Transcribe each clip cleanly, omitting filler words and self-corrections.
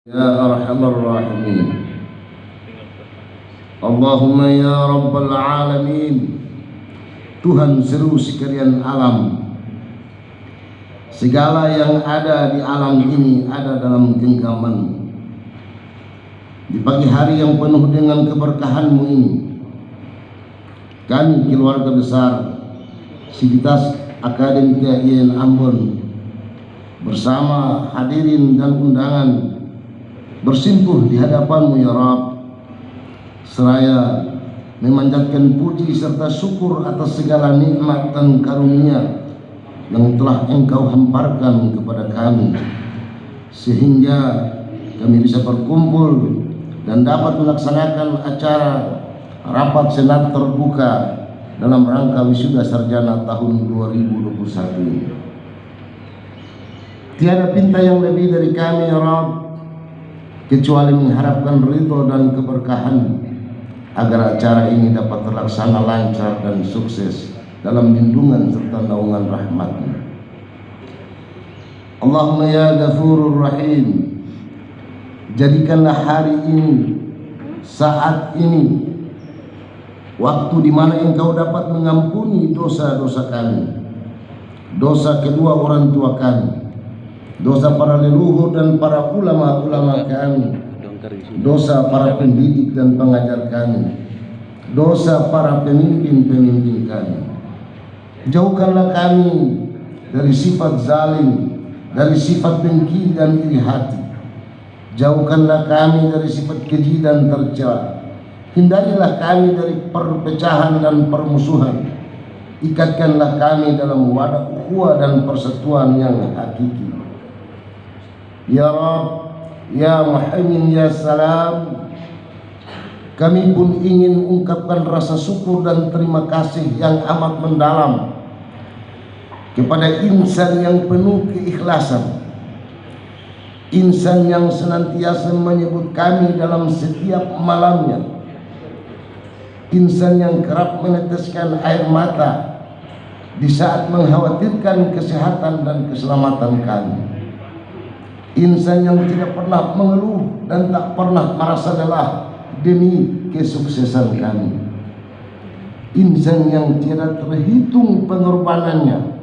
Ya Arhamar Rahimin. Allahumma ya Rabbal Alamin. Tuhan seluruh sekalian alam, segala yang ada di alam ini ada dalam genggaman. Di pagi hari yang penuh dengan keberkahan-Mu ini, kami keluarga besar Sivitas Akademika IAIN Ambon bersama hadirin dan undangan bersimpuh di hadapan-Mu ya Rabb, seraya memanjatkan puji serta syukur atas segala nikmat dan karunia yang telah Engkau hamparkan kepada kami, sehingga kami bisa berkumpul dan dapat melaksanakan acara rapat senat terbuka dalam rangka wisuda sarjana tahun 2021 ini. Tiada pinta yang lebih dari kami ya Rabb, kecuali mengharapkan ridho dan keberkahan agar acara ini dapat terlaksana lancar dan sukses dalam lindungan serta naungan rahmat-Mu. Allahumma ya Ghafurur Rahim, jadikanlah hari ini, saat ini, waktu di mana Engkau dapat mengampuni dosa-dosa kami, dosa kedua orang tua kami, dosa para leluhur dan para ulama-ulama kami, dosa para pendidik dan pengajar kami, dosa para pemimpin-pemimpin kami. Jauhkanlah kami dari sifat zalim, dari sifat dengki dan iri hati. Jauhkanlah kami dari sifat keji dan tercela. Hindarilah kami dari perpecahan dan permusuhan. Ikatkanlah kami dalam wadah ukhuwah dan persatuan yang hakiki. Ya Rabb, ya Muhaimin, ya Salam, kami pun ingin ungkapkan rasa syukur dan terima kasih yang amat mendalam kepada insan yang penuh keikhlasan, insan yang senantiasa menyebut kami dalam setiap malamnya, insan yang kerap meneteskan air mata di saat mengkhawatirkan kesehatan dan keselamatan kami, insan yang tidak pernah mengeluh dan tak pernah merasa lelah demi kesuksesan kami, insan yang tidak terhitung pengorbanannya,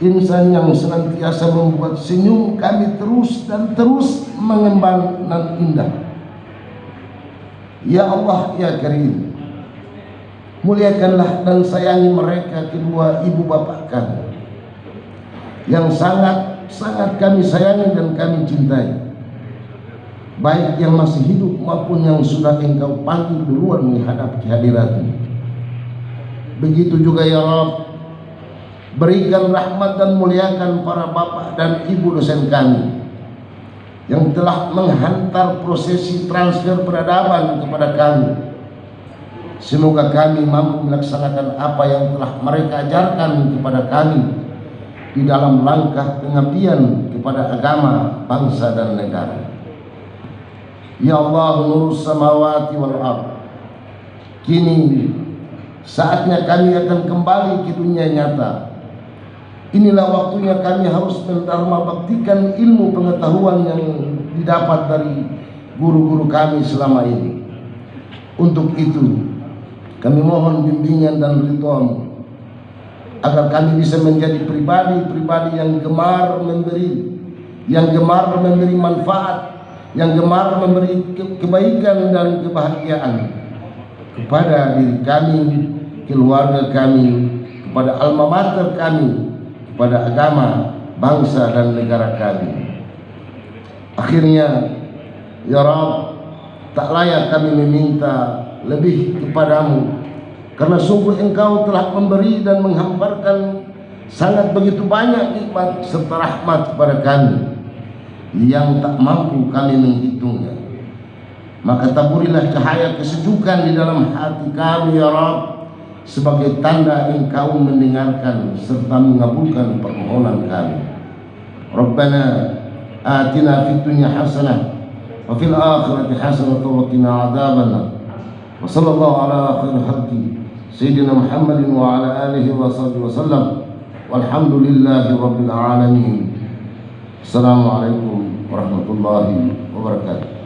insan yang senantiasa membuat senyum kami terus dan terus mengembang dan indah. Ya Allah, ya Karim, muliakanlah dan sayangi mereka kedua ibu bapak kami yang sangat kami sayangi dan kami cintai, baik yang masih hidup maupun yang sudah Engkau panggil duluan menghadap kehadirat-Mu. Begitu juga ya Rabb, berikan rahmat dan muliakan para bapak dan ibu dosen kami yang telah menghantar prosesi transfer peradaban kepada kami. Semoga kami mampu melaksanakan apa yang telah mereka ajarkan kepada kami di dalam langkah pengabdian kepada agama, bangsa dan negara. Ya Allah, nurus samawati wal ardh, kini saatnya kami akan kembali ke dunia nyata. Inilah waktunya kami harus mendharma baktikan ilmu pengetahuan yang didapat dari guru-guru kami selama ini. Untuk itu kami mohon bimbingan dan ridho-Mu agar kami bisa menjadi pribadi-pribadi yang gemar memberi, yang gemar memberi manfaat, yang gemar memberi kebaikan dan kebahagiaan kepada diri kami, keluarga kami, kepada alma mater kami, kepada agama, bangsa dan negara kami. Akhirnya ya Rabb, tak layak kami meminta lebih kepadamu, karena sungguh Engkau telah memberi dan menghamparkan sangat begitu banyak nikmat serta rahmat kepada kami yang tak mampu kami menghitungnya. Maka taburilah cahaya kesejukan di dalam hati kami ya Rabb, sebagai tanda Engkau mendengarkan serta mengabulkan permohonan kami. Rabbana atina fid dunya hasanah wa fil akhirati hasanah wa qina adzabannar. Wa sallallahu ala khairil khalqi Sayyidina Muhammadin wa ala alihi wa sahbihi wa sallam. Walhamdulillahi rabbil alamin. Assalamualaikum warahmatullahi wabarakatuh. warahmatullahi wabarakatuh.